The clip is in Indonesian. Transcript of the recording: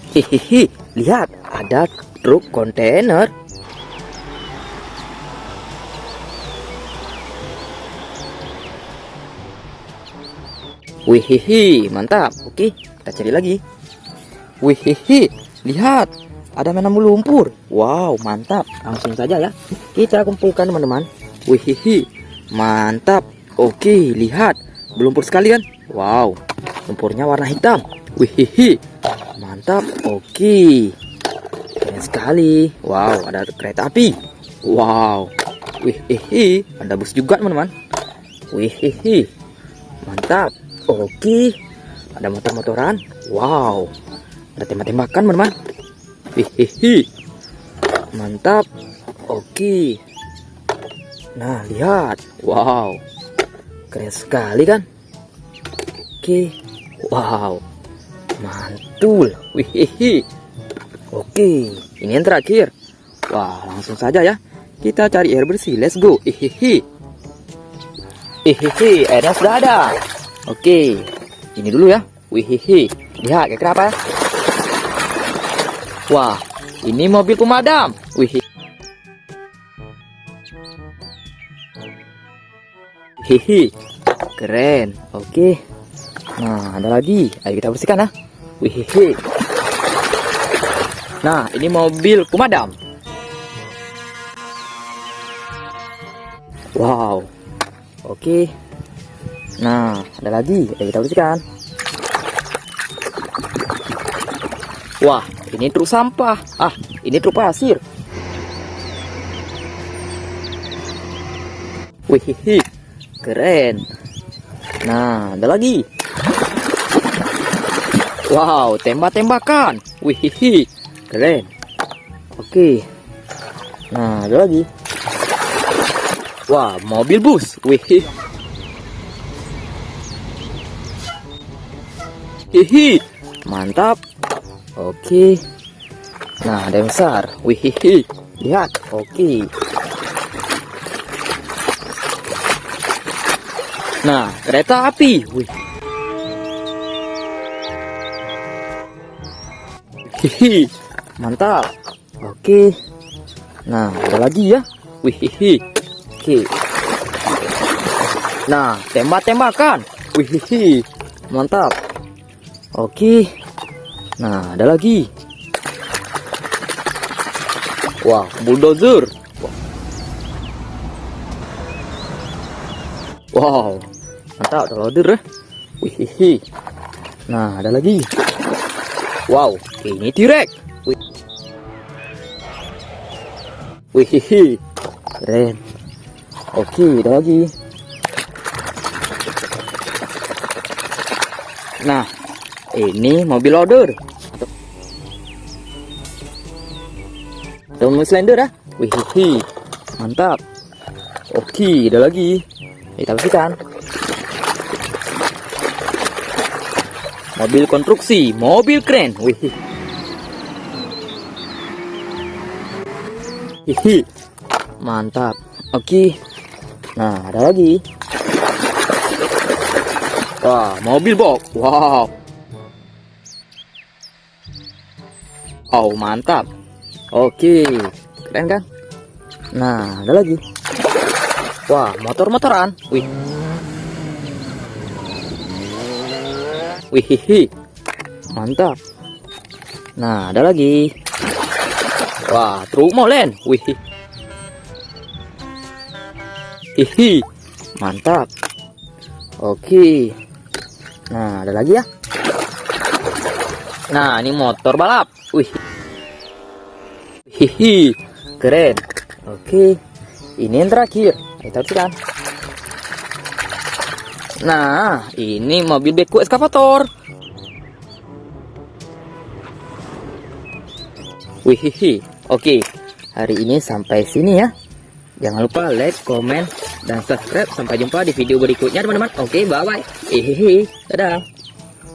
Hihihi, lihat, ada truk kontainer. Wihihi, mantap. Oke, kita cari lagi. Wihihi, lihat, ada mainan lumpur. Wow, mantap. Langsung saja ya, kita kumpulkan teman-teman. Wihihi, mantap. Oke, lihat, lumpur sekali kan? Wow, lumpurnya warna hitam. Wihihi, mantap. Oke, keren sekali. Wow, ada kereta api. Wow, wihihi, ada bus juga teman-teman. Wihihi, mantap. Oke, ada motor-motoran. Wow, ada tembak-tembakan teman-teman. Hihihi, mantap. Oke, nah lihat. Wow, keren sekali kan? Oke, wow, mantul. Wihihi. Oke, ini yang terakhir. Wah, langsung saja ya, kita cari air bersih. Let's go. Hihihi. Hihihi, airnya sudah ada. Oke, ini dulu ya. Wihihi, lihat kira-kira apa ya? Wah, ini mobil pemadam. Wihihi. Hihi, keren. Oke, nah ada lagi. Ayo kita bersihkan ya. Wihihi. Nah, ini mobil pemadam. Wow. Oke. Nah, ada lagi. Ayo kita bersihkan. Wah, ini truk sampah. Ah, ini truk pasir. Wihihi, keren. Nah, ada lagi. Wow, tembak-tembakan. Wihihi, keren. Oke. Nah, ada lagi. Wah, mobil bus. Wihihi. Hihi, mantap. Oke. Nah, ada yang besar. Wihihi, lihat. Oke. Nah, kereta api. Wih. Hihi, mantap. Oke. Nah, ada lagi ya. Wihihi. Oke. Nah, tembak-tembakan. Wihihi, mantap. Oke. Nah, ada lagi. Wah, bulldozer. Wow, mantap, bulldozer ya. Wihihi. Nah, ada lagi. Wow, ini T-Rex. Wihihi, keren. Oke, ada lagi. Nah, ini mobil loader. Mobil slender ya. Wihihi, mantap. Oke, ada lagi. Kita bersihkan. Mobil konstruksi, mobil keren. Wih. Hihi, mantap. Oke. Nah, ada lagi. Wah, mobil box. Wow. Oh, mantap. Oke, keren kan? Nah, ada lagi. Wah, motor-motoran. Wih. Wihihi, mantap. Nah, ada lagi. Wah, truk molen. Wih. Hihi, mantap. Oke. Nah, ada lagi ya. Nah, ini motor balap. Wih. Hihi, keren. Oke, ini yang terakhir. Kita bersihkan. Nah, ini mobil beko eskavator. Wihihi. Oke, hari ini sampai sini ya. Jangan lupa like, komen, dan subscribe. Sampai jumpa di video berikutnya teman-teman. Oke, bye-bye. Dadah.